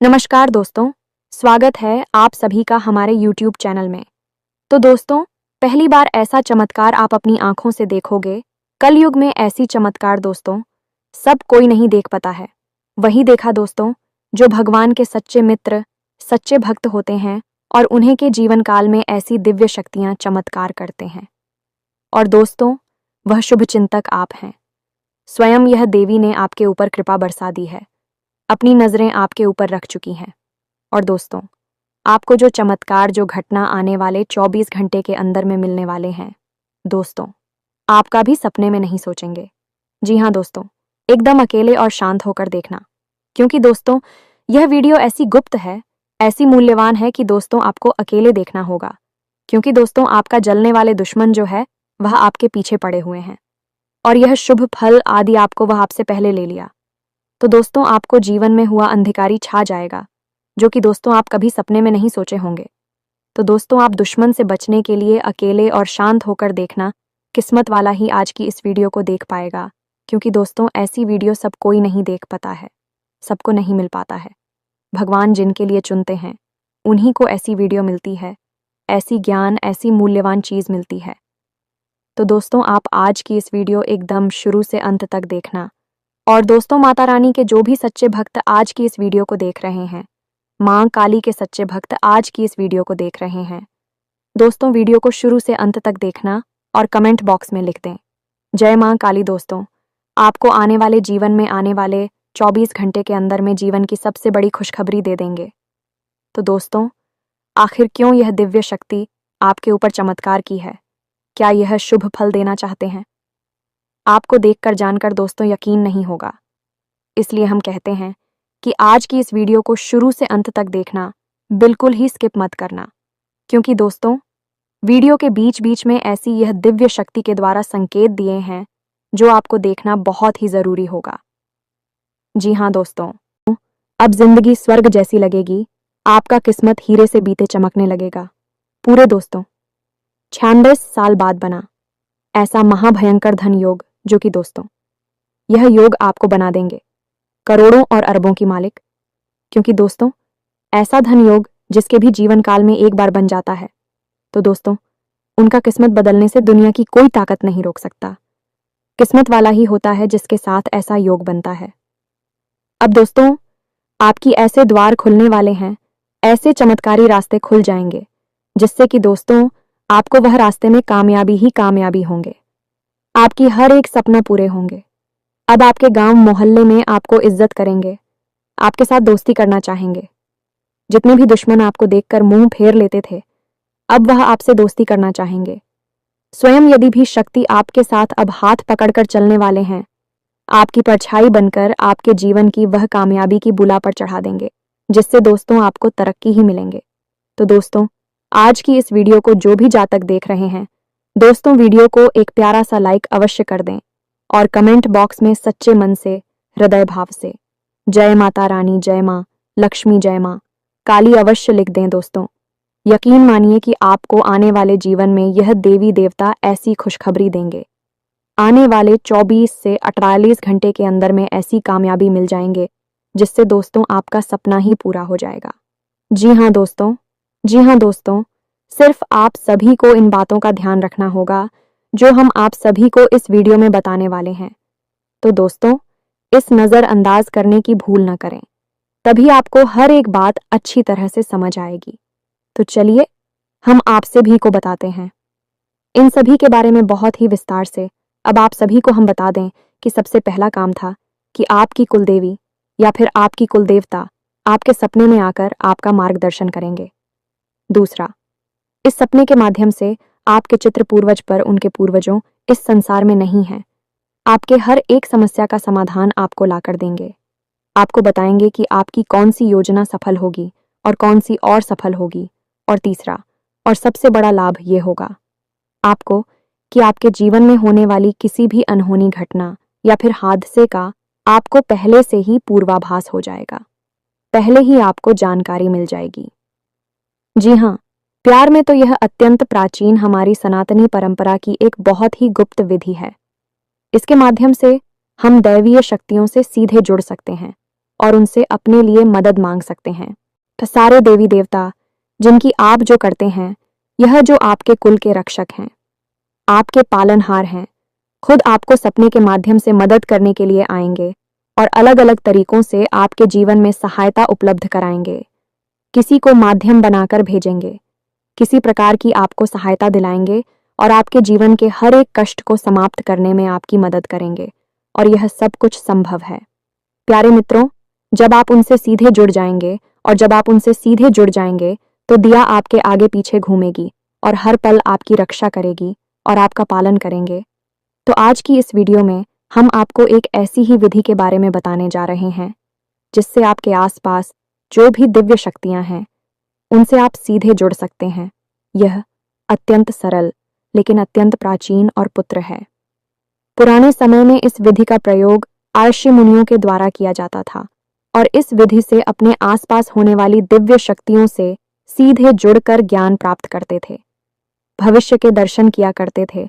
नमस्कार दोस्तों, स्वागत है आप सभी का हमारे YouTube चैनल में। तो दोस्तों, पहली बार ऐसा चमत्कार आप अपनी आंखों से देखोगे। कलयुग में ऐसी चमत्कार दोस्तों सब कोई नहीं देख पाता है। वही देखा दोस्तों जो भगवान के सच्चे मित्र, सच्चे भक्त होते हैं और उन्हें के जीवन काल में ऐसी दिव्य शक्तियां चमत्कार करते हैं। और दोस्तों, वह शुभ चिंतक आप हैं। स्वयं यह देवी ने आपके ऊपर कृपा बरसा दी है, अपनी नजरें आपके ऊपर रख चुकी हैं। और दोस्तों, आपको जो चमत्कार, जो घटना आने वाले 24 घंटे के अंदर में मिलने वाले हैं दोस्तों, आपका भी सपने में नहीं सोचेंगे। जी हाँ दोस्तों, एकदम अकेले और शांत होकर देखना, क्योंकि दोस्तों यह वीडियो ऐसी गुप्त है, ऐसी मूल्यवान है कि दोस्तों आपको अकेले देखना होगा, क्योंकि दोस्तों आपका जलने वाले दुश्मन जो है वह आपके पीछे पड़े हुए हैं और यह शुभ फल आदि आपको वह आपसे पहले ले लिया। तो दोस्तों आपको जीवन में हुआ अंधकारी छा जाएगा, जो कि दोस्तों आप कभी सपने में नहीं सोचे होंगे। तो दोस्तों आप दुश्मन से बचने के लिए अकेले और शांत होकर देखना, किस्मत वाला ही आज की इस वीडियो को देख पाएगा, क्योंकि दोस्तों ऐसी वीडियो सब कोई नहीं देख पाता है, सबको नहीं मिल पाता है। भगवान जिनके लिए चुनते हैं उन्हीं को ऐसी वीडियो मिलती है, ऐसी ज्ञान, ऐसी मूल्यवान चीज़ मिलती है। तो दोस्तों आप आज की इस वीडियो एकदम शुरू से अंत तक देखना। और दोस्तों माता रानी के जो भी सच्चे भक्त आज की इस वीडियो को देख रहे हैं, मां काली के सच्चे भक्त आज की इस वीडियो को देख रहे हैं, दोस्तों वीडियो को शुरू से अंत तक देखना और कमेंट बॉक्स में लिख दें जय मां काली। दोस्तों आपको आने वाले जीवन में आने वाले 24 घंटे के अंदर में जीवन की सबसे बड़ी खुशखबरी दे देंगे। तो दोस्तों आखिर क्यों यह दिव्य शक्ति आपके ऊपर चमत्कार की है? क्या यह शुभ फल देना चाहते हैं? आपको देखकर जानकर दोस्तों यकीन नहीं होगा, इसलिए हम कहते हैं कि आज की इस वीडियो को शुरू से अंत तक देखना, बिल्कुल ही स्किप मत करना, क्योंकि दोस्तों वीडियो के बीच बीच में ऐसी यह दिव्य शक्ति के द्वारा संकेत दिए हैं जो आपको देखना बहुत ही जरूरी होगा। जी हाँ दोस्तों, अब जिंदगी स्वर्ग जैसी लगेगी, आपका किस्मत हीरे से बीते चमकने लगेगा। पूरे दोस्तों 96 साल बाद बना ऐसा महाभयंकर धन योग, जो कि दोस्तों यह योग आपको बना देंगे करोड़ों और अरबों की मालिक। क्योंकि दोस्तों ऐसा धन योग जिसके भी जीवन काल में एक बार बन जाता है, तो दोस्तों उनका किस्मत बदलने से दुनिया की कोई ताकत नहीं रोक सकता। किस्मत वाला ही होता है जिसके साथ ऐसा योग बनता है। अब दोस्तों आपकी ऐसे द्वार खुलने वाले हैं, ऐसे चमत्कारी रास्ते खुल जाएंगे, जिससे कि दोस्तों आपको वह रास्ते में कामयाबी ही कामयाबी होंगे। आपकी हर एक सपना पूरे होंगे। अब आपके गांव मोहल्ले में आपको इज्जत करेंगे, आपके साथ दोस्ती करना चाहेंगे। जितने भी दुश्मन आपको देखकर मुंह फेर लेते थे, अब वह आपसे दोस्ती करना चाहेंगे। स्वयं यदि भी शक्ति आपके साथ अब हाथ पकड़कर चलने वाले हैं, आपकी परछाई बनकर आपके जीवन की वह कामयाबी की बुला पर चढ़ा देंगे, जिससे दोस्तों आपको तरक्की ही मिलेंगे। तो दोस्तों आज की इस वीडियो को जो भी जातक देख रहे हैं, दोस्तों वीडियो को एक प्यारा सा लाइक अवश्य कर दें और कमेंट बॉक्स में सच्चे मन से, हृदय भाव से जय माता रानी, जय मां लक्ष्मी, जय मां काली अवश्य लिख दें। दोस्तों यकीन मानिए कि आपको आने वाले जीवन में यह देवी देवता ऐसी खुशखबरी देंगे। आने वाले 24 से 48 घंटे के अंदर में ऐसी कामयाबी मिल जाएंगे, जिससे दोस्तों आपका सपना ही पूरा हो जाएगा। जी हाँ दोस्तों, सिर्फ आप सभी को इन बातों का ध्यान रखना होगा जो हम आप सभी को इस वीडियो में बताने वाले हैं। तो दोस्तों इस नज़रअंदाज करने की भूल ना करें, तभी आपको हर एक बात अच्छी तरह से समझ आएगी। तो चलिए हम आपसे भी को बताते हैं इन सभी के बारे में बहुत ही विस्तार से। अब आप सभी को हम बता दें कि सबसे पहला काम था कि आपकी कुलदेवी या फिर आपकी कुलदेवता आपके सपने में आकर आपका मार्गदर्शन करेंगे। दूसरा, इस सपने के माध्यम से आपके चित्र पूर्वज पर उनके पूर्वजों इस संसार में नहीं है, आपके हर एक समस्या का समाधान आपको लाकर देंगे। आपको बताएंगे कि आपकी कौन सी योजना सफल होगी और कौन सी और सफल होगी। और तीसरा और सबसे बड़ा लाभ ये होगा आपको कि आपके जीवन में होने वाली किसी भी अनहोनी घटना या फिर हादसे का आपको पहले से ही पूर्वाभास हो जाएगा, पहले ही आपको जानकारी मिल जाएगी। जी हाँ, प्यार में तो यह अत्यंत प्राचीन हमारी सनातनी परंपरा की एक बहुत ही गुप्त विधि है। इसके माध्यम से हम दैवीय शक्तियों से सीधे जुड़ सकते हैं। और उनसे अपने लिए मदद मांग सकते हैं। तो सारे देवी देवता जिनकी आप जो करते हैं, यह जो आपके कुल के रक्षक हैं, आपके पालनहार हैं, खुद आपको सपने के माध्यम से मदद करने के लिए आएंगे और अलग अलग तरीकों से आपके जीवन में सहायता उपलब्ध कराएंगे। किसी को माध्यम बनाकर भेजेंगे, किसी प्रकार की आपको सहायता दिलाएंगे और आपके जीवन के हर एक कष्ट को समाप्त करने में आपकी मदद करेंगे, और यह सब कुछ संभव है। प्यारे मित्रों, जब आप उनसे सीधे जुड़ जाएंगे और जब आप उनसे सीधे जुड़ जाएंगे तो दिया आपके आगे पीछे घूमेगी और हर पल आपकी रक्षा करेगी और आपका पालन करेंगे। तो आज की इस वीडियो में हम आपको एक ऐसी ही विधि के बारे में बताने जा रहे हैं जिससे आपके आसपास जो भी दिव्य शक्तियां हैं उनसे आप सीधे जुड़ सकते हैं। यह अत्यंत सरल लेकिन अत्यंत प्राचीन और पुत्र है। पुराने समय में इस विधि का प्रयोग ऋषि मुनियों के द्वारा किया जाता था और इस विधि से अपने आसपास होने वाली दिव्य शक्तियों से सीधे जुड़कर ज्ञान प्राप्त करते थे, भविष्य के दर्शन किया करते थे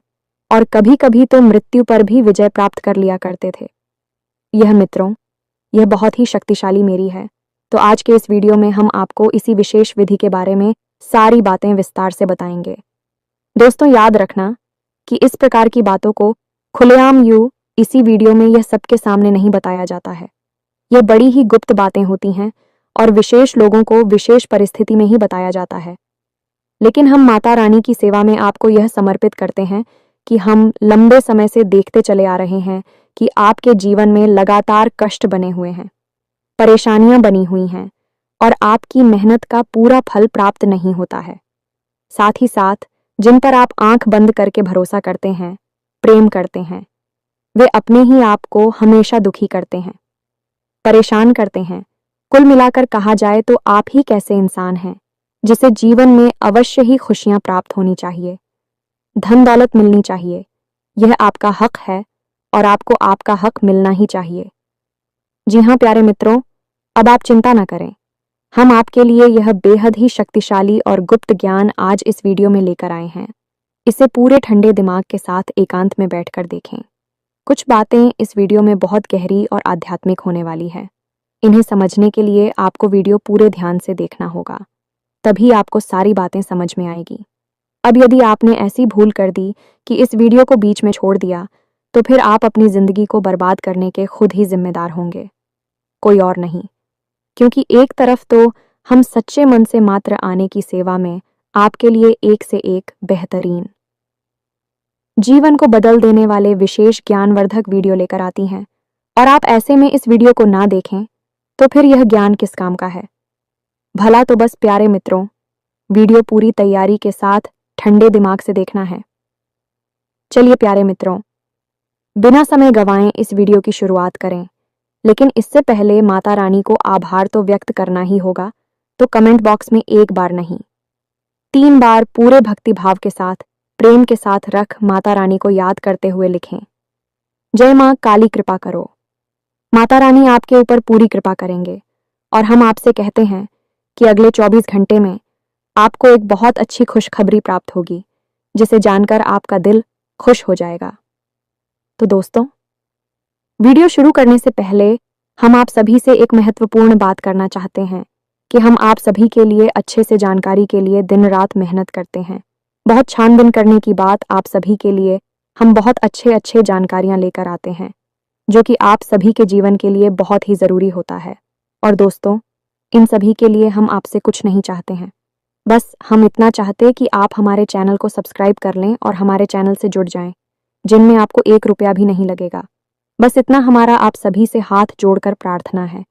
और कभी कभी तो मृत्यु पर भी विजय प्राप्त कर लिया करते थे। यह मित्रों, यह बहुत ही शक्तिशाली मेरी है। तो आज के इस वीडियो में हम आपको इसी विशेष विधि के बारे में सारी बातें विस्तार से बताएंगे। दोस्तों, याद रखना कि इस प्रकार की बातों को खुलेआम इसी वीडियो में यह सबके सामने नहीं बताया जाता है। यह बड़ी ही गुप्त बातें होती हैं और विशेष लोगों को विशेष परिस्थिति में ही बताया जाता है। लेकिन हम माता रानी की सेवा में आपको यह समर्पित करते हैं कि हम लंबे समय से देखते चले आ रहे हैं कि आपके जीवन में लगातार कष्ट बने हुए हैं, परेशानियां बनी हुई हैं और आपकी मेहनत का पूरा फल प्राप्त नहीं होता है। साथ ही साथ जिन पर आप आंख बंद करके भरोसा करते हैं, प्रेम करते हैं, वे अपने ही आप को हमेशा दुखी करते हैं, परेशान करते हैं। कुल मिलाकर कहा जाए तो आप ही कैसे इंसान हैं जिसे जीवन में अवश्य ही खुशियां प्राप्त होनी चाहिए, धन दौलत मिलनी चाहिए। यह आपका हक है और आपको आपका हक मिलना ही चाहिए। जी हाँ प्यारे मित्रों, अब आप चिंता न करें। हम आपके लिए यह बेहद ही शक्तिशाली और गुप्त ज्ञान आज इस वीडियो में लेकर आए हैं। इसे पूरे ठंडे दिमाग के साथ एकांत में बैठकर देखें। कुछ बातें इस वीडियो में बहुत गहरी और आध्यात्मिक होने वाली है। इन्हें समझने के लिए आपको वीडियो पूरे ध्यान से देखना होगा, तभी आपको सारी बातें समझ में आएगी। अब यदि आपने ऐसी भूल कर दी कि इस वीडियो को बीच में छोड़ दिया, तो फिर आप अपनी जिंदगी को बर्बाद करने के खुद ही जिम्मेदार होंगे, कोई और नहीं। क्योंकि एक तरफ तो हम सच्चे मन से मात्र आने की सेवा में आपके लिए एक से एक बेहतरीन, जीवन को बदल देने वाले विशेष ज्ञानवर्धक वीडियो लेकर आती हैं, और आप ऐसे में इस वीडियो को ना देखें तो फिर यह ज्ञान किस काम का है। भला तो बस प्यारे मित्रों, वीडियो पूरी तैयारी के साथ ठंडे दिमाग से देखना है। चलिए प्यारे मित्रों, बिना समय गंवाए इस वीडियो की शुरुआत करें। लेकिन इससे पहले माता रानी को आभार तो व्यक्त करना ही होगा, तो कमेंट बॉक्स में एक बार नहीं, 3 बार पूरे भक्ति भाव के साथ, प्रेम के साथ रख माता रानी को याद करते हुए लिखें, जय मां काली कृपा करो। माता रानी आपके ऊपर पूरी कृपा करेंगे और हम आपसे कहते हैं कि अगले 24 घंटे में आपको एक बहुत अच्छी खुशखबरी प्राप्त होगी, जिसे जानकर आपका दिल खुश हो जाएगा। तो दोस्तों, वीडियो शुरू करने से पहले हम आप सभी से एक महत्वपूर्ण बात करना चाहते हैं कि हम आप सभी के लिए अच्छे से जानकारी के लिए दिन रात मेहनत करते हैं। बहुत छानबीन करने की बात आप सभी के लिए हम बहुत अच्छे जानकारियां लेकर आते हैं, जो कि आप सभी के जीवन के लिए बहुत ही ज़रूरी होता है। और दोस्तों, इन सभी के लिए हम आपसे कुछ नहीं चाहते हैं, बस हम इतना चाहते कि आप हमारे चैनल को सब्सक्राइब कर लें और हमारे चैनल से जुड़ जाएं, जिनमें आपको 1 रुपया भी नहीं लगेगा। बस इतना हमारा आप सभी से हाथ जोड़कर प्रार्थना है,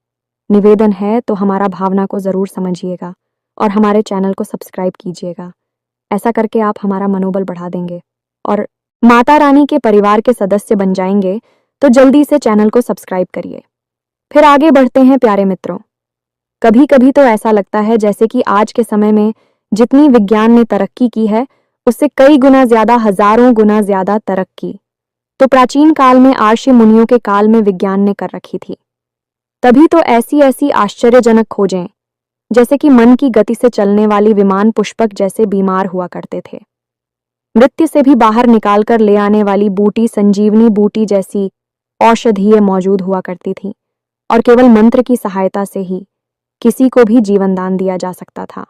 निवेदन है। तो हमारा भावना को ज़रूर समझिएगा और हमारे चैनल को सब्सक्राइब कीजिएगा। ऐसा करके आप हमारा मनोबल बढ़ा देंगे और माता रानी के परिवार के सदस्य बन जाएंगे। तो जल्दी से चैनल को सब्सक्राइब करिए। फिर आगे बढ़ते हैं प्यारे मित्रों। कभी कभी तो ऐसा लगता है जैसे कि आज के समय में जितनी विज्ञान ने तरक्की की है, उससे कई गुना ज्यादा, हजारों गुना ज्यादा तरक्की तो प्राचीन काल में ऋषि मुनियों के काल में विज्ञान ने कर रखी थी। तभी तो ऐसी ऐसी आश्चर्यजनक खोजें, जैसे कि मन की गति से चलने वाली विमान पुष्पक जैसे बीमार हुआ करते थे, मृत्यु से भी बाहर निकालकर ले आने वाली बूटी संजीवनी बूटी जैसी औषधीय मौजूद हुआ करती थी, और केवल मंत्र की सहायता से ही किसी को भी जीवन दान दिया जा सकता था।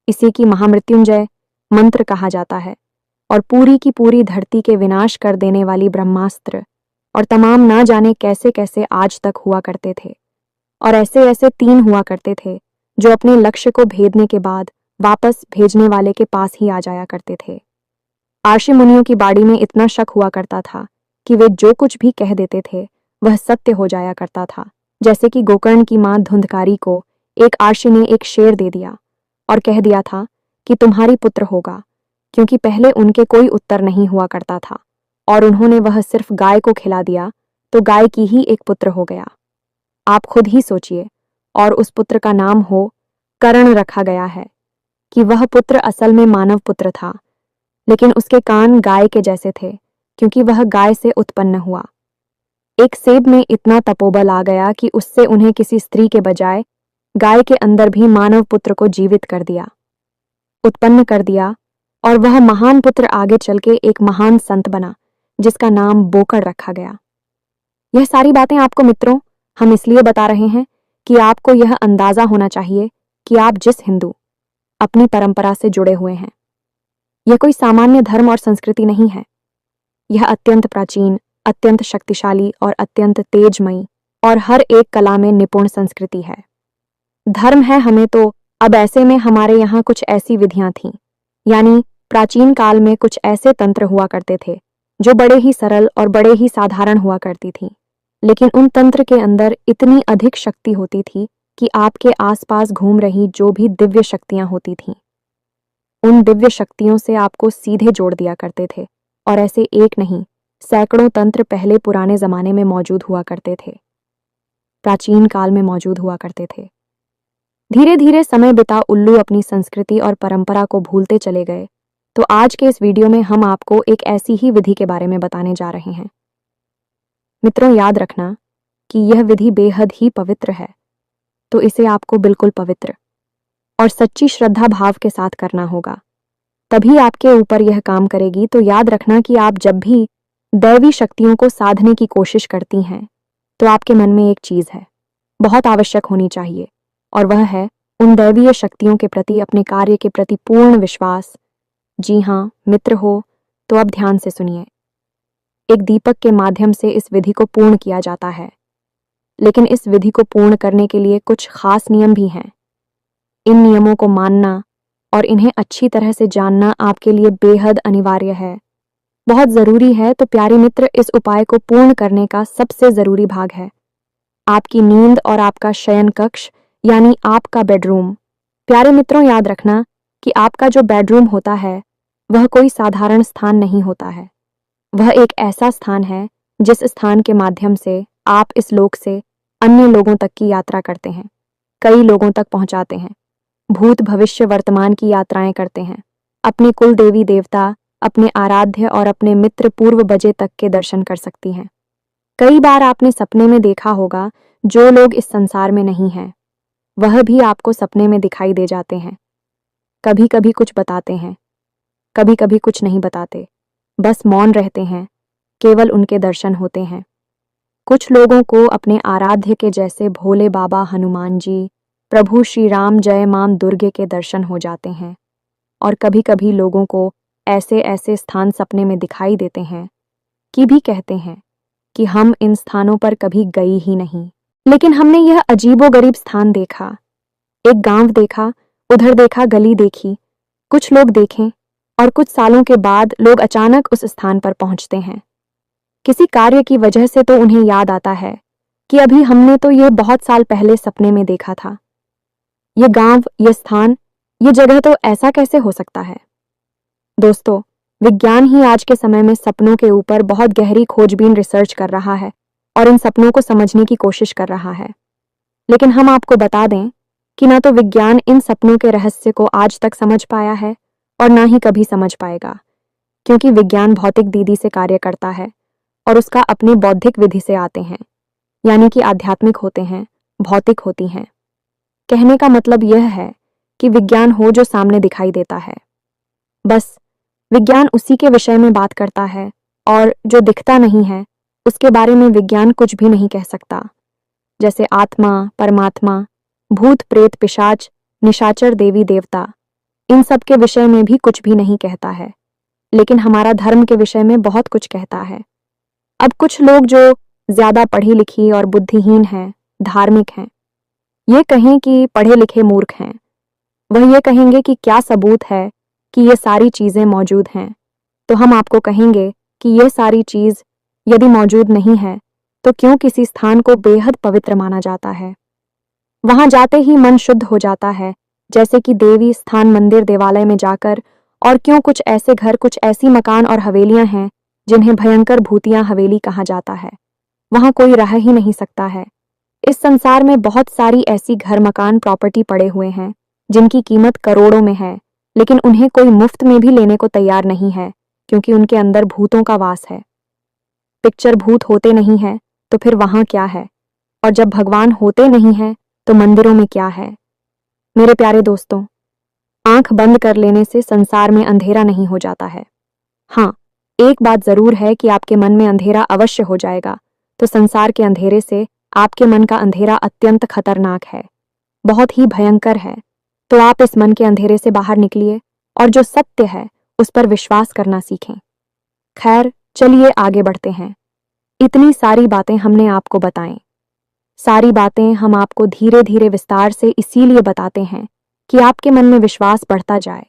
इसी की महामृत्युंजय मंत्र कहा जाता है और पूरी की पूरी धरती के विनाश कर देने वाली ब्रह्मास्त्र और तमाम ना जाने कैसे कैसे आज तक हुआ करते थे। और ऐसे ऐसे 3 हुआ करते थे जो अपने लक्ष्य को भेदने के बाद वापस भेजने वाले के पास ही आ जाया करते थे। आर्षि मुनियों की बाड़ी में इतना शक हुआ करता था कि वे जो कुछ भी कह देते थे वह सत्य हो जाया करता था। जैसे कि गोकर्ण की मां धुंधकारी को एक आर्षि ने एक शेर दे दिया और कह दिया था कि तुम्हारी पुत्र होगा, क्योंकि पहले उनके कोई उत्तर नहीं हुआ करता था और उन्होंने वह सिर्फ गाय को खिला दिया तो गाय की ही एक पुत्र हो गया। आप खुद ही सोचिए, और उस पुत्र का नाम हो कर्ण रखा गया है कि वह पुत्र असल में मानव पुत्र था, लेकिन उसके कान गाय के जैसे थे क्योंकि वह गाय से उत्पन्न हुआ। एक सेब में इतना तपोबल आ गया कि उससे उन्हें किसी स्त्री के बजाय गाय के अंदर भी मानव पुत्र को जीवित कर दिया, उत्पन्न कर दिया, और वह महान पुत्र आगे चल के एक महान संत बना जिसका नाम बोकड़ रखा गया। यह सारी बातें आपको मित्रों हम इसलिए बता रहे हैं कि आपको यह अंदाजा होना चाहिए कि आप जिस हिंदू अपनी परंपरा से जुड़े हुए हैं, यह कोई सामान्य धर्म और संस्कृति नहीं है। यह अत्यंत प्राचीन, अत्यंत शक्तिशाली और अत्यंत तेजमयी और हर एक कला में निपुण संस्कृति है। धर्म है हमें तो अब ऐसे में हमारे यहाँ कुछ ऐसी विधियां थीं, यानी प्राचीन काल में कुछ ऐसे तंत्र हुआ करते थे जो बड़े ही सरल और बड़े ही साधारण हुआ करती थीं, लेकिन उन तंत्र के अंदर इतनी अधिक शक्ति होती थी कि आपके आसपास घूम रही जो भी दिव्य शक्तियां होती थीं, उन दिव्य शक्तियों से आपको सीधे जोड़ दिया करते थे। और ऐसे एक नहीं, सैकड़ों तंत्र पहले पुराने जमाने में मौजूद हुआ करते थे, प्राचीन काल में मौजूद हुआ करते थे। धीरे धीरे समय बिता उल्लू अपनी संस्कृति और परंपरा को भूलते चले गए, तो आज के इस वीडियो में हम आपको एक ऐसी ही विधि के बारे में बताने जा रहे हैं। मित्रों, याद रखना कि यह विधि बेहद ही पवित्र है, तो इसे आपको बिल्कुल पवित्र और सच्ची श्रद्धा भाव के साथ करना होगा, तभी आपके ऊपर यह काम करेगी। तो याद रखना कि आप जब भी दैवी शक्तियों को साधने की कोशिश करती हैं, तो आपके मन में एक चीज है, बहुत आवश्यक होनी चाहिए, और वह है उन दैवीय शक्तियों के प्रति अपने कार्य के प्रति पूर्ण विश्वास। जी हाँ मित्र हो, तो अब ध्यान से सुनिए। एक दीपक के माध्यम से इस विधि को पूर्ण किया जाता है, लेकिन इस विधि को पूर्ण करने के लिए कुछ खास नियम भी हैं। इन नियमों को मानना और इन्हें अच्छी तरह से जानना आपके लिए बेहद अनिवार्य है, बहुत जरूरी है। तो प्यारे मित्र, इस उपाय को पूर्ण करने का सबसे जरूरी भाग है आपकी नींद और आपका शयन कक्ष, यानी आपका बेडरूम। प्यारे मित्रों, याद रखना कि आपका जो बेडरूम होता है वह कोई साधारण स्थान नहीं होता है। वह एक ऐसा स्थान है जिस स्थान के माध्यम से आप इस लोक से अन्य लोगों तक की यात्रा करते हैं, कई लोगों तक पहुंचाते हैं, भूत भविष्य वर्तमान की यात्राएं करते हैं, अपने कुल देवी देवता, अपने आराध्य और अपने मित्र पूर्व बजे तक के दर्शन कर सकती हैं। कई बार आपने सपने में देखा होगा जो लोग इस संसार में नहीं हैं, वह भी आपको सपने में दिखाई दे जाते हैं। कभी कभी कुछ बताते हैं, कभी कभी कुछ नहीं बताते, बस मौन रहते हैं, केवल उनके दर्शन होते हैं। कुछ लोगों को अपने आराध्य के जैसे भोले बाबा हनुमान जी, प्रभु श्री राम, जय मां दुर्गे के दर्शन हो जाते हैं, और कभी कभी लोगों को ऐसे ऐसे स्थान सपने में दिखाई देते हैं कि भी कहते हैं कि हम इन स्थानों पर कभी गई ही नहीं, लेकिन हमने यह अजीबोगरीब स्थान देखा, एक गांव देखा, उधर देखा, गली देखी, कुछ लोग देखें, और कुछ सालों के बाद लोग अचानक उस स्थान पर पहुंचते हैं। किसी कार्य की वजह से तो उन्हें याद आता है कि अभी हमने तो ये बहुत साल पहले सपने में देखा था। ये गांव, ये स्थान, ये जगह तो ऐसा कैसे हो सकता है? दोस्तों, विज्ञान ही आज के समय में सपनों के ऊपर बहुत गहरी खोजबीन रिसर्च कर रहा है और इन सपनों को समझने की कोशिश कर रहा है। लेकिन हम आपको बता दें कि ना तो विज्ञान इन सपनों के रहस्य को आज तक समझ पाया है और ना ही कभी समझ पाएगा, क्योंकि विज्ञान भौतिक दीदी से कार्य करता है और उसका अपनी बौद्धिक विधि से आते हैं, यानी कि आध्यात्मिक होते हैं, भौतिक होती हैं। कहने का मतलब यह है कि विज्ञान हो जो सामने दिखाई देता है, बस विज्ञान उसी के विषय में बात करता है, और जो दिखता नहीं है उसके बारे में विज्ञान कुछ भी नहीं कह सकता। जैसे आत्मा, परमात्मा, भूत प्रेत पिशाच, निशाचर देवी देवता, इन सब के विषय में भी कुछ भी नहीं कहता है, लेकिन हमारा धर्म के विषय में बहुत कुछ कहता है। अब कुछ लोग जो ज्यादा पढ़ी लिखी और बुद्धिहीन हैं, धार्मिक हैं, ये कहें कि पढ़े लिखे मूर्ख हैं, वह ये कहेंगे कि क्या सबूत है कि ये सारी चीजें मौजूद हैं। तो हम आपको कहेंगे कि ये सारी चीज यदि मौजूद नहीं है तो क्यों किसी स्थान को बेहद पवित्र माना जाता है। वहां जाते ही मन शुद्ध हो जाता है, जैसे कि देवी स्थान, मंदिर, देवालय में जाकर। और क्यों कुछ ऐसे घर, कुछ ऐसी मकान और हवेलियां हैं जिन्हें भयंकर भूतिया हवेली कहा जाता है, वहां कोई रह ही नहीं सकता है। इस संसार में बहुत सारी ऐसी घर, मकान, प्रॉपर्टी पड़े हुए हैं जिनकी कीमत करोड़ों में है, लेकिन उन्हें कोई मुफ्त में भी लेने को तैयार नहीं है, क्योंकि उनके अंदर भूतों का वास है। पिक्चर भूत होते नहीं है तो फिर वहां क्या है? और जब भगवान होते नहीं हैं तो मंदिरों में क्या है? मेरे प्यारे दोस्तों, आंख बंद कर लेने से संसार में अंधेरा नहीं हो जाता है। हाँ, एक बात जरूर है कि आपके मन में अंधेरा अवश्य हो जाएगा। तो संसार के अंधेरे से आपके मन का अंधेरा अत्यंत खतरनाक है, बहुत ही भयंकर है। तो आप इस मन के अंधेरे से बाहर निकलिए और जो सत्य है उस पर विश्वास करना सीखें। खैर, चलिए आगे बढ़ते हैं। इतनी सारी बातें हमने आपको बताएं। सारी बातें हम आपको धीरे धीरे विस्तार से इसीलिए बताते हैं कि आपके मन में विश्वास बढ़ता जाए।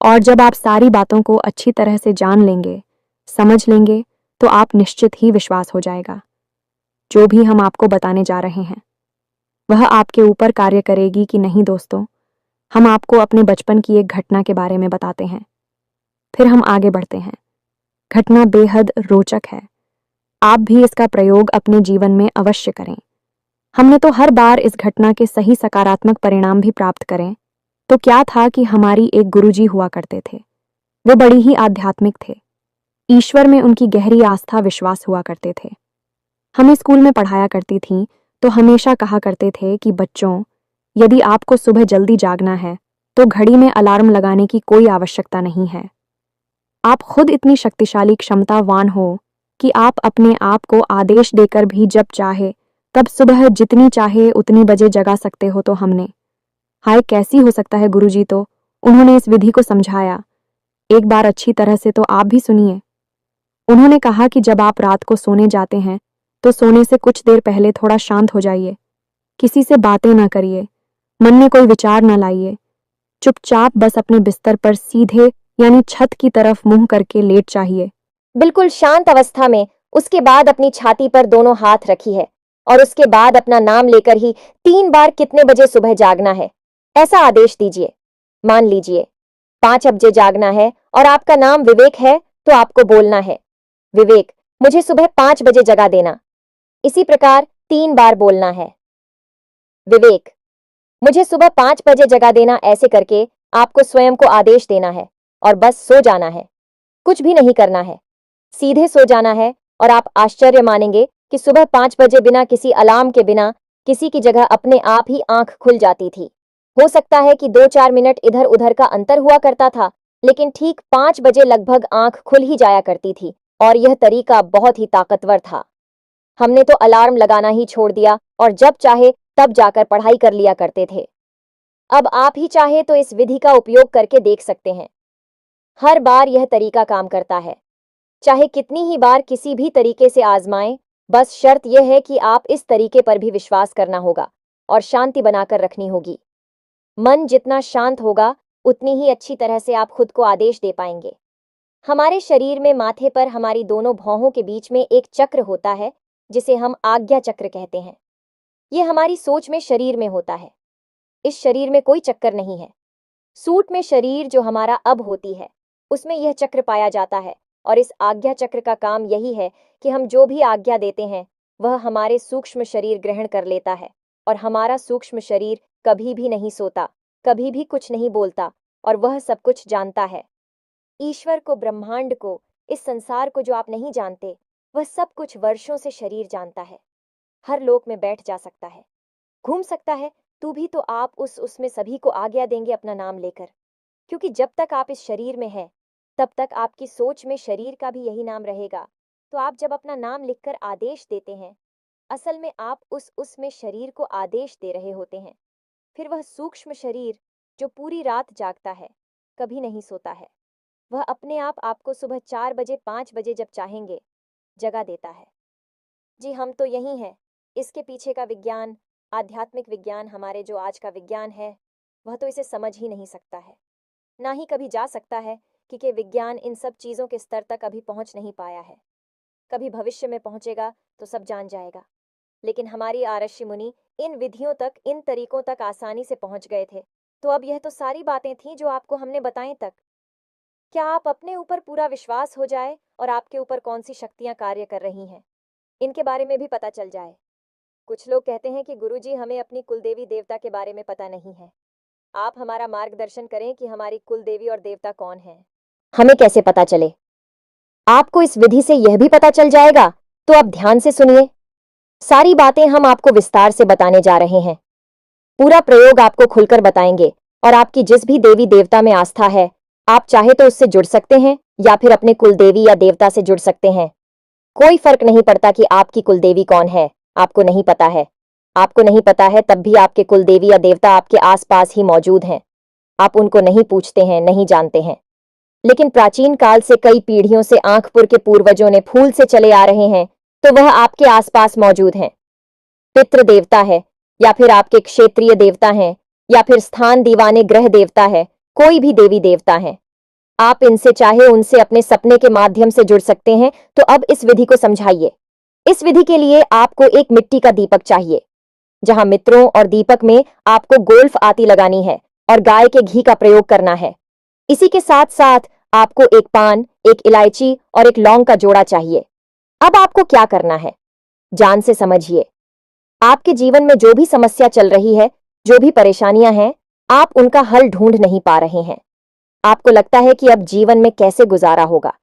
और जब आप सारी बातों को अच्छी तरह से जान लेंगे, समझ लेंगे, तो आप निश्चित ही विश्वास हो जाएगा। जो भी हम आपको बताने जा रहे हैं वह आपके ऊपर कार्य करेगी कि नहीं दोस्तों। हम आपको अपने बचपन की एक घटना के बारे में बताते हैं, फिर हम आगे बढ़ते हैं। घटना बेहद रोचक है, आप भी इसका प्रयोग अपने जीवन में अवश्य करें। हमने तो हर बार इस घटना के सही सकारात्मक परिणाम भी प्राप्त करें। तो क्या था कि हमारी एक गुरुजी हुआ करते थे। वे बड़ी ही आध्यात्मिक थे, ईश्वर में उनकी गहरी आस्था, विश्वास हुआ करते थे। हमें स्कूल में पढ़ाया करती थीं तो हमेशा कहा करते थे कि बच्चों, यदि आपको सुबह जल्दी जागना है तो घड़ी में अलार्म लगाने की कोई आवश्यकता नहीं है। आप खुद इतनी शक्तिशाली, क्षमतावान हो कि आप अपने आप को आदेश देकर भी जब चाहे तब सुबह जितनी चाहे उतनी बजे जगा सकते हो। तो हमने, हाय कैसी हो सकता है गुरुजी, तो उन्होंने इस विधि को समझाया। एक बार अच्छी तरह से तो आप भी सुनिए। उन्होंने कहा कि जब आप रात को सोने जाते हैं तो सोने से कुछ देर पहले थोड़ा शांत हो जाइए, किसी से बातें ना करिए, मन में कोई विचार ना लाइए, चुपचाप बस अपने बिस्तर पर सीधे यानी छत की तरफ मुंह करके लेट जाइए, बिल्कुल शांत अवस्था में। उसके बाद अपनी छाती पर दोनों हाथ रखी है और उसके बाद अपना नाम लेकर ही 3 बार कितने बजे सुबह जागना है ऐसा आदेश दीजिए। मान लीजिए 5 बजे जागना है और आपका नाम विवेक है, तो आपको बोलना है, विवेक मुझे सुबह 5 बजे जगा देना। इसी प्रकार 3 बार बोलना है, विवेक मुझे सुबह 5 बजे जगा देना। ऐसे करके आपको स्वयं को आदेश देना है और बस सो जाना है, कुछ भी नहीं करना है, सीधे सो जाना है। और आप आश्चर्य मानेंगे कि सुबह 5 बजे बिना किसी अलार्म के, बिना किसी की जगह अपने आप ही आंख खुल जाती थी। हो सकता है कि 2-4 मिनट इधर उधर का अंतर हुआ करता था, लेकिन ठीक 5 बजे लगभग आंख खुल ही जाया करती थी। और यह तरीका बहुत ही ताकतवर था। हमने तो अलार्म लगाना ही छोड़ दिया और जब चाहे तब जाकर पढ़ाई कर लिया करते थे। अब आप ही चाहे तो इस विधि का उपयोग करके देख सकते हैं। हर बार यह तरीका काम करता है, चाहे कितनी ही बार किसी भी तरीके से आजमाएं। बस शर्त यह है कि आप इस तरीके पर भी विश्वास करना होगा और शांति बनाकर रखनी होगी। मन जितना शांत होगा उतनी ही अच्छी तरह से आप खुद को आदेश दे पाएंगे। हमारे शरीर में माथे पर हमारी दोनों भौहों के बीच में एक चक्र होता है जिसे हम आज्ञा चक्र कहते हैं। यह हमारी सोच में शरीर में होता है। इस शरीर में कोई चक्कर नहीं है। सूट में शरीर जो हमारा अब होती है उसमें यह चक्र पाया जाता है। और इस आज्ञा चक्र का काम यही है कि हम जो भी आज्ञा देते हैं वह हमारे सूक्ष्म शरीर ग्रहण कर लेता है। और हमारा सूक्ष्म शरीर कभी भी नहीं सोता, कभी भी कुछ नहीं बोलता, और वह सब कुछ जानता है। ईश्वर को, ब्रह्मांड को, इस संसार को जो आप नहीं जानते, वह सब कुछ वर्षों से शरीर जानता है। हर लोक में बैठ जा सकता है, घूम सकता है, तू भी तो आप उसमें सभी को आज्ञा देंगे अपना नाम लेकर। क्योंकि जब तक आप इस शरीर में हैं तब तक आपकी सोच में शरीर का भी यही नाम रहेगा। तो आप जब अपना नाम लिखकर आदेश देते हैं असल में आप उसमें शरीर को आदेश दे रहे होते हैं। फिर वह सूक्ष्म शरीर जो पूरी रात जागता है, कभी नहीं सोता है, वह अपने आप आपको सुबह 4 बजे 5 बजे जब चाहेंगे जगा देता है। जी, हम तो यही हैं। इसके पीछे का विज्ञान, आध्यात्मिक विज्ञान, हमारे जो आज का विज्ञान है, वह तो इसे समझ ही नहीं सकता है, ना ही कभी जा सकता है, क्योंकि विज्ञान इन सब चीज़ों के स्तर तक अभी पहुंच नहीं पाया है। कभी भविष्य में पहुंचेगा तो सब जान जाएगा। लेकिन हमारी आरषि मुनि इन विधियों तक, इन तरीकों तक आसानी से पहुंच गए थे। तो अब यह तो सारी बातें थीं जो आपको हमने बताएं तक। क्या आप अपने ऊपर पूरा विश्वास हो जाए और आपके ऊपर कौन सी शक्तियां कार्य कर रही हैं, इनके बारे में भी पता चल जाए। कुछ लोग कहते हैं कि गुरुजी, हमें अपनी कुलदेवी देवता के बारे में पता नहीं है। आप हमारा मार्गदर्शन करें कि हमारी कुलदेवी और देवता कौन है। हमें कैसे पता चले? आपको इस विधि से यह भी पता चल जाएगा। तो आप ध्यान से सुनिए। सारी बातें हम आपको विस्तार से बताने जा रहे हैं। पूरा प्रयोग आपको खुलकर बताएंगे। और आपकी जिस भी देवी देवता में आस्था है, आप चाहे तो उससे जुड़ सकते हैं या फिर अपने कुलदेवी या देवता से जुड़ सकते हैं। कोई फर्क नहीं पड़ता कि आपकी कुलदेवी कौन है। आपको नहीं पता है, आपको नहीं पता है, तब भी आपके कुलदेवी या देवता आपके आसपास ही मौजूद हैं। आप उनको नहीं पूछते हैं, नहीं जानते हैं। लेकिन प्राचीन काल से कई पीढ़ियों से आंखपुर के पूर्वजों ने फूल से चले आ रहे हैं, तो वह आपके आसपास मौजूद हैं। पितृ देवता है, या फिर आपके क्षेत्रीय देवता हैं, या फिर स्थान दीवाने ग्रह देवता है, कोई भी देवी देवता है। आप इनसे चाहे उनसे अपने सपने के माध्यम से जुड़ सकते हैं। तो अब इस विधि को समझाइए। इस विधि के लिए आपको एक मिट्टी का दीपक चाहिए, जहां मित्रों और दीपक में आपको गोल्फ आती लगानी है और गाय के घी का प्रयोग करना है। इसी के साथ साथ आपको एक पान, एक इलायची और एक लौंग का जोड़ा चाहिए। अब आपको क्या करना है, जान से समझिए। आपके जीवन में जो भी समस्या चल रही है, जो भी परेशानियां हैं, आप उनका हल ढूंढ नहीं पा रहे हैं। आपको लगता है कि अब जीवन में कैसे गुजारा होगा,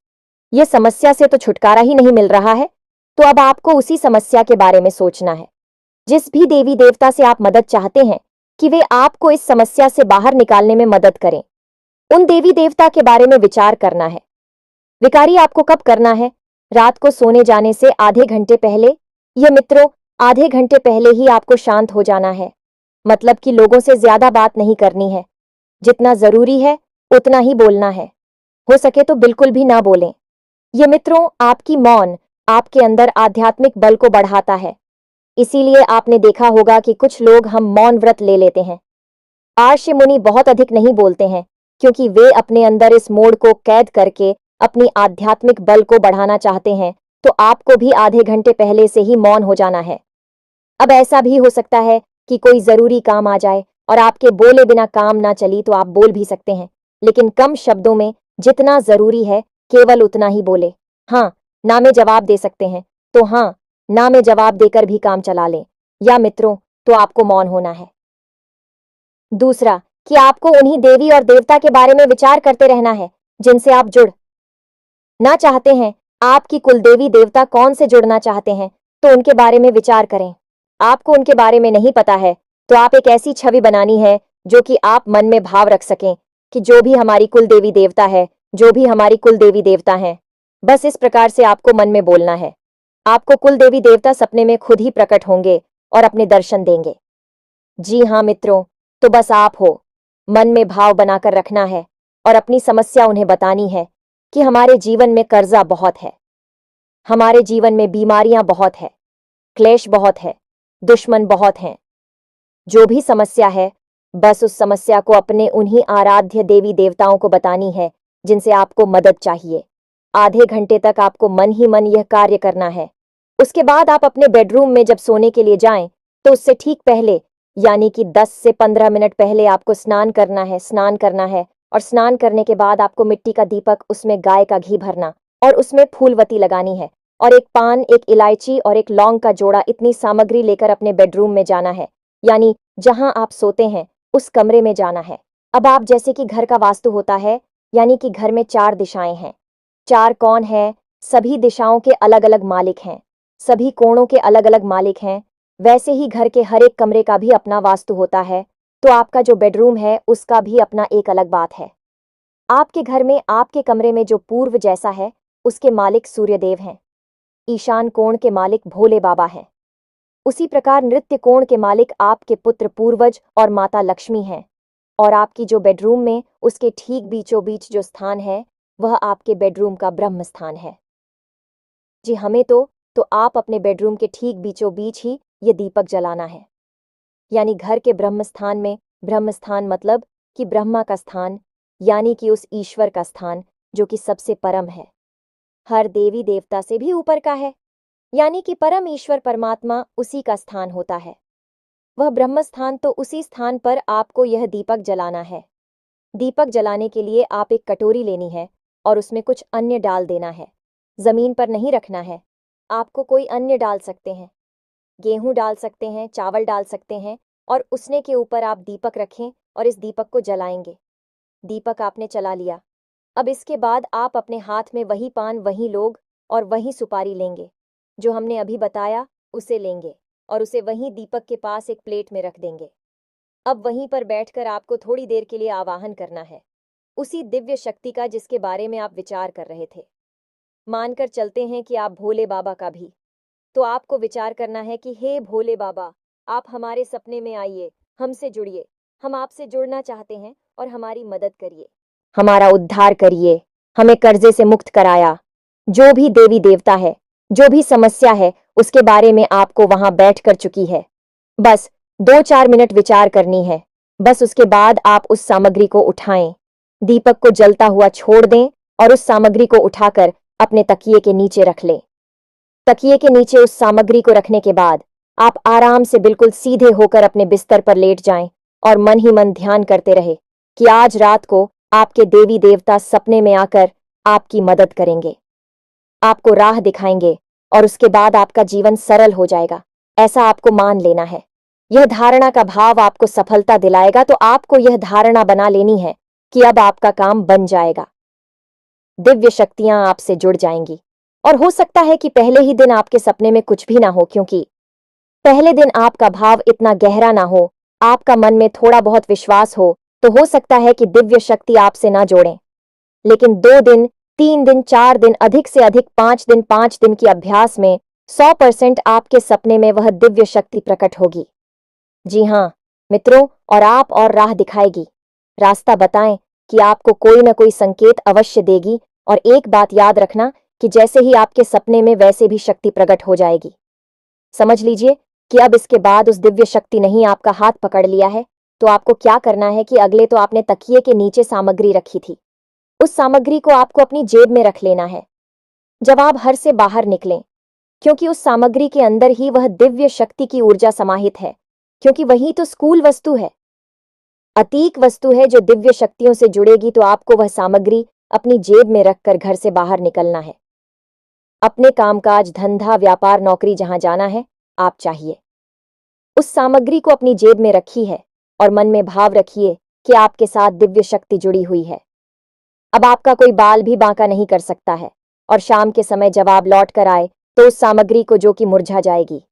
यह समस्या से तो छुटकारा ही नहीं मिल रहा है। तो अब आपको उसी समस्या के बारे में सोचना है। जिस भी देवी देवता से आप मदद चाहते हैं कि वे आपको इस समस्या से बाहर निकालने में मदद करें, उन देवी देवता के बारे में विचार करना है। विकारी आपको कब करना है? रात को सोने जाने से आधे घंटे पहले। यह मित्रों, आधे घंटे पहले ही आपको शांत हो जाना है। मतलब कि लोगों से ज्यादा बात नहीं करनी है। जितना जरूरी है उतना ही बोलना है। हो सके तो बिल्कुल भी ना बोलें। ये मित्रों, आपकी मौन आपके अंदर आध्यात्मिक बल को बढ़ाता है। इसीलिए आपने देखा होगा कि कुछ लोग हम मौन व्रत ले लेते हैं। आर्षि मुनि बहुत अधिक नहीं बोलते हैं, क्योंकि वे अपने अंदर इस मोड़ को कैद करके अपनी आध्यात्मिक बल को बढ़ाना चाहते हैं। तो आपको भी आधे घंटे पहले से ही मौन हो जाना है। अब ऐसा भी हो सकता है कि कोई जरूरी काम आ जाए और आपके बोले बिना काम ना चली, तो आप बोल भी सकते हैं, लेकिन कम शब्दों में। जितना जरूरी है केवल उतना ही बोले। हाँ, ना में जवाब दे सकते हैं तो हाँ, ना में जवाब देकर भी काम चला लें। या मित्रों, तो आपको मौन होना है। दूसरा, कि आपको उन्हीं देवी और देवता के बारे में विचार करते रहना है जिनसे आप जुड़ ना चाहते हैं। आपकी कुलदेवी देवता कौन से जुड़ना चाहते हैं, तो उनके बारे में विचार करें। आपको उनके बारे में नहीं पता है, तो आप एक ऐसी छवि बनानी है जो कि आप मन में भाव रख सकें कि जो भी हमारी कुलदेवी देवता है, जो भी हमारी कुलदेवी देवता हैं। बस इस प्रकार से आपको मन में बोलना है। आपको कुलदेवी देवता सपने में खुद ही प्रकट होंगे और अपने दर्शन देंगे। जी हाँ मित्रों, तो बस आप हो। मन में भाव बनाकर रखना है और अपनी समस्या उन्हें बतानी है कि हमारे जीवन में कर्जा बहुत है, हमारे जीवन में बीमारियां बहुत है, क्लेश बहुत है, दुश्मन बहुत हैं। जो भी समस्या है, बस उस समस्या को अपने उन्हीं आराध्य देवी देवताओं को बतानी है जिनसे आपको मदद चाहिए। आधे घंटे तक आपको मन ही मन यह कार्य करना है। उसके बाद आप अपने बेडरूम में जब सोने के लिए जाएं, तो उससे ठीक पहले, यानी कि 10 से 15 मिनट पहले आपको स्नान करना है, स्नान करना है। और स्नान करने के बाद आपको मिट्टी का दीपक, उसमें गाय का घी भरना और उसमें फूलवती लगानी है। और एक पान, एक इलायची और एक लौंग का जोड़ा, इतनी सामग्री लेकर अपने बेडरूम में जाना है, यानी जहां आप सोते हैं उस कमरे में जाना है। अब आप, जैसे कि घर का वास्तु होता है, यानी कि घर में 4 दिशाएं हैं। 4 कौन है? सभी दिशाओं के अलग अलग मालिक हैं, सभी कोणों के अलग अलग मालिक हैं। वैसे ही घर के हर एक कमरे का भी अपना वास्तु होता है। तो आपका जो बेडरूम है उसका भी अपना एक अलग बात है। आपके घर में, आपके कमरे में जो पूर्व जैसा है, उसके मालिक सूर्यदेव हैं। ईशान कोण के मालिक भोले बाबा हैं। उसी प्रकार नृत्य कोण के मालिक आपके पुत्र पूर्वज और माता लक्ष्मी हैं। और आपकी जो बेडरूम में उसके ठीक बीचों बीच जो स्थान है वह आपके बेडरूम का ब्रह्म स्थान है। जी हमें तो आप अपने बेडरूम के ठीक बीचों बीच ही ये दीपक जलाना है, यानी घर के ब्रह्म स्थान में। ब्रह्म स्थान मतलब कि ब्रह्मा का स्थान, यानी कि उस ईश्वर का स्थान जो कि सबसे परम है, हर देवी देवता से भी ऊपर का है, यानी कि परम ईश्वर परमात्मा उसी का स्थान होता है, वह ब्रह्म स्थान। तो उसी स्थान पर आपको यह दीपक जलाना है। दीपक जलाने के लिए आप एक कटोरी लेनी है और उसमें कुछ अन्य डाल देना है। जमीन पर नहीं रखना है, आपको कोई अन्य डाल सकते हैं, गेहूं डाल सकते हैं, चावल डाल सकते हैं, और उसने के ऊपर आप दीपक रखें और इस दीपक को जलाएंगे। दीपक आपने चला लिया। अब इसके बाद आप अपने हाथ में वही पान, वही लोग और वही सुपारी लेंगे जो हमने अभी बताया, उसे लेंगे और उसे वहीं दीपक के पास एक प्लेट में रख देंगे। अब वहीं पर बैठकर आपको थोड़ी देर के लिए आवाहन करना है उसी दिव्य शक्ति का जिसके बारे में आप विचार कर रहे थे। मानकर चलते हैं कि आप भोले बाबा का भी, तो आपको विचार करना है कि हे भोले बाबा, आप हमारे सपने में आइए, हमसे जुड़िए, हम आपसे जुड़ना चाहते हैं और हमारी मदद करिए, हमारा उद्धार करिए, हमें कर्जे से मुक्त कराया। जो भी देवी देवता है, जो भी समस्या है, उसके बारे में आपको वहां बैठ कर चुकी है। बस 2-4 मिनट विचार करनी है। बस उसके बाद आप उस सामग्री को उठाएं, दीपक को जलता हुआ छोड़ दें और उस सामग्री को उठाकर अपने तकिए के नीचे रख लें। तकिए के नीचे उस सामग्री को रखने के बाद आप आराम से बिल्कुल सीधे होकर अपने बिस्तर पर लेट जाएं और मन ही मन ध्यान करते रहे कि आज रात को आपके देवी देवता सपने में आकर आपकी मदद करेंगे, आपको राह दिखाएंगे और उसके बाद आपका जीवन सरल हो जाएगा। ऐसा आपको मान लेना है। यह धारणा का भाव आपको सफलता दिलाएगा, तो आपको यह धारणा बना लेनी है कि अब आपका काम बन जाएगा, दिव्य शक्तियां आपसे जुड़ जाएंगी। और हो सकता है कि पहले ही दिन आपके सपने में कुछ भी ना हो, क्योंकि पहले दिन आपका भाव इतना गहरा ना हो, आपका मन में थोड़ा बहुत विश्वास हो सकता है कि दिव्य शक्ति आपसे ना जोड़ें। लेकिन 2 दिन, 3 दिन, 4 दिन, अधिक से अधिक 5 दिन की अभ्यास में 100% आपके सपने में वह दिव्य शक्ति प्रकट होगी। जी हाँ मित्रों, और आप और राह दिखाएगी, रास्ता बताएं कि आपको कोई ना कोई संकेत अवश्य देगी। और एक बात याद रखना कि जैसे ही आपके सपने में वैसे भी शक्ति प्रकट हो जाएगी। समझ लीजिए कि अब इसके बाद उस दिव्य शक्ति ने ही आपका हाथ पकड़ लिया है। तो आपको क्या करना है कि अगले तो आपने तकिए के नीचे सामग्री रखी थी, उस सामग्री को आपको अपनी जेब में रख लेना है जब आप घर से बाहर निकलें, क्योंकि उस सामग्री के अंदर ही वह दिव्य शक्ति की ऊर्जा समाहित है, क्योंकि वही तो स्कूल वस्तु है, अतीक वस्तु है जो दिव्य शक्तियों से जुड़ेगी। तो आपको वह सामग्री अपनी जेब में रखकर घर से बाहर निकलना है। अपने कामकाज, धंधा, व्यापार, नौकरी जहां जाना है, आप चाहिए उस सामग्री को अपनी जेब में रखी है और मन में भाव रखिए कि आपके साथ दिव्य शक्ति जुड़ी हुई है। अब आपका कोई बाल भी बांका नहीं कर सकता है, और शाम के समय जब आप लौट कर आए तो उस सामग्री को जो कि मुरझा जाएगी,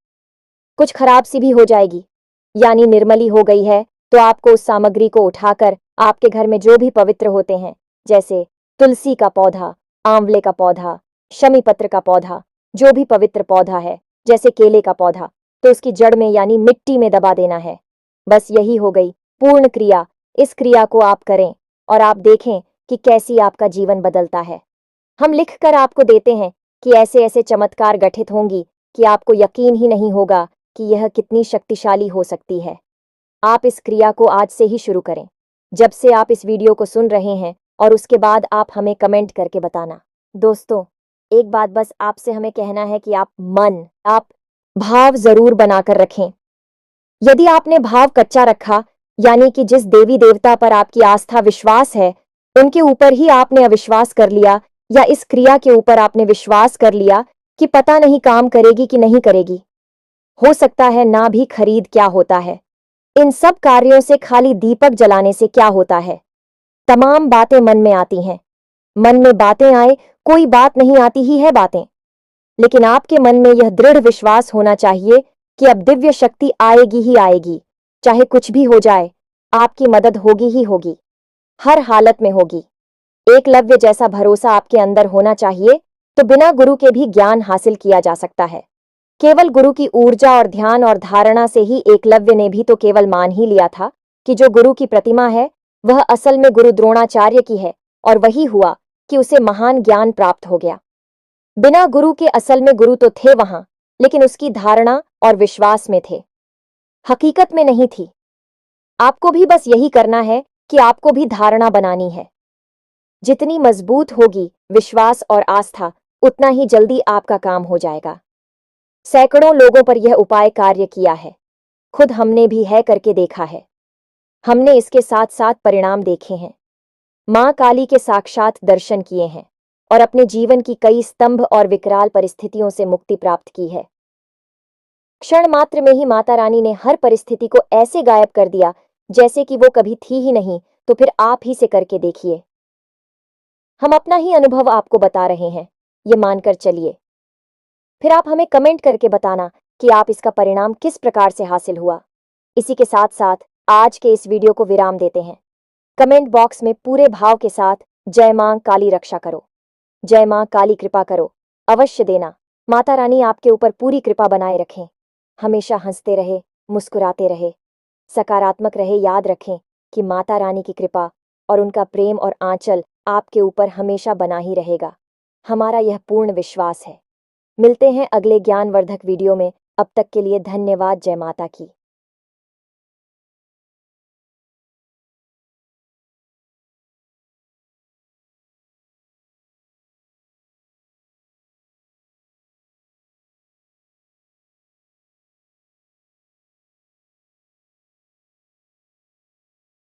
कुछ खराब सी भी हो जाएगी, यानी निर्मली हो गई है, तो आपको उस सामग्री को उठाकर आपके घर में जो भी पवित्र होते हैं, जैसे तुलसी का पौधा, आंवले का पौधा, शमी पत्र का पौधा, जो भी पवित्र पौधा है, जैसे केले का पौधा, तो उसकी जड़ में यानी मिट्टी में दबा देना है। बस यही हो गई पूर्ण क्रिया। इस क्रिया को आप करें और आप देखें कि कैसी आपका जीवन बदलता है। हम लिख कर आपको देते हैं कि ऐसे ऐसे चमत्कार घटित होंगी कि आपको यकीन ही नहीं होगा कि यह कितनी शक्तिशाली हो सकती है। आप इस क्रिया को आज से ही शुरू करें, जब से आप इस वीडियो को सुन रहे हैं, और उसके बाद आप हमें कमेंट करके बताना। दोस्तों, एक बात बस आपसे हमें कहना है कि आप भाव जरूर बनाकर रखें। यदि आपने भाव कच्चा रखा, यानी कि जिस देवी देवता पर आपकी आस्था विश्वास है उनके ऊपर ही आपने अविश्वास कर लिया, या इस क्रिया के ऊपर आपने विश्वास कर लिया कि पता नहीं काम करेगी कि नहीं करेगी, हो सकता है ना भी खरीद क्या होता है, इन सब कार्यों से खाली दीपक जलाने से क्या होता है। तमाम बातें मन में आती हैं, मन में बातें आए, कोई बात नहीं आती ही है बातें, लेकिन आपके मन में यह दृढ़ विश्वास होना चाहिए कि अब दिव्य शक्ति आएगी ही आएगी, चाहे कुछ भी हो जाए, आपकी मदद होगी ही होगी, हर हालत में होगी। एकलव्य जैसा भरोसा आपके अंदर होना चाहिए, तो बिना गुरु के भी ज्ञान हासिल किया जा सकता है। केवल गुरु की ऊर्जा और ध्यान और धारणा से ही एकलव्य ने भी तो केवल मान ही लिया था कि जो गुरु की प्रतिमा है वह असल में गुरु द्रोणाचार्य की है, और वही हुआ कि उसे महान ज्ञान प्राप्त हो गया। बिना गुरु के असल में गुरु तो थे वहां, लेकिन उसकी धारणा और विश्वास में थे, हकीकत में नहीं थी। आपको भी बस यही करना है कि आपको भी धारणा बनानी है। जितनी मजबूत होगी विश्वास और आस्था, उतना ही जल्दी आपका काम हो जाएगा। सैकड़ों लोगों पर यह उपाय कार्य किया है, खुद हमने भी है करके देखा है। हमने इसके साथ साथ परिणाम देखे हैं, मां काली के साक्षात दर्शन किए हैं और अपने जीवन की कई स्तंभ और विकराल परिस्थितियों से मुक्ति प्राप्त की है। क्षण मात्र में ही माता रानी ने हर परिस्थिति को ऐसे गायब कर दिया जैसे कि वो कभी थी ही नहीं। तो फिर आप ही से करके देखिए। हम अपना ही अनुभव आपको बता रहे हैं, ये मानकर चलिए। फिर आप हमें कमेंट करके बताना कि आप इसका परिणाम किस प्रकार से हासिल हुआ। इसी के साथ साथ आज के इस वीडियो को विराम देते हैं। कमेंट बॉक्स में पूरे भाव के साथ जय मां काली रक्षा करो, जय मां काली कृपा करो अवश्य देना। माता रानी आपके ऊपर पूरी कृपा बनाए रखें, हमेशा हंसते रहे, मुस्कुराते रहे, सकारात्मक रहे। याद रखें कि माता रानी की कृपा और उनका प्रेम और आंचल आपके ऊपर हमेशा बना ही रहेगा, हमारा यह पूर्ण विश्वास है। मिलते हैं अगले ज्ञानवर्धक वीडियो में, अब तक के लिए धन्यवाद। जय माता की।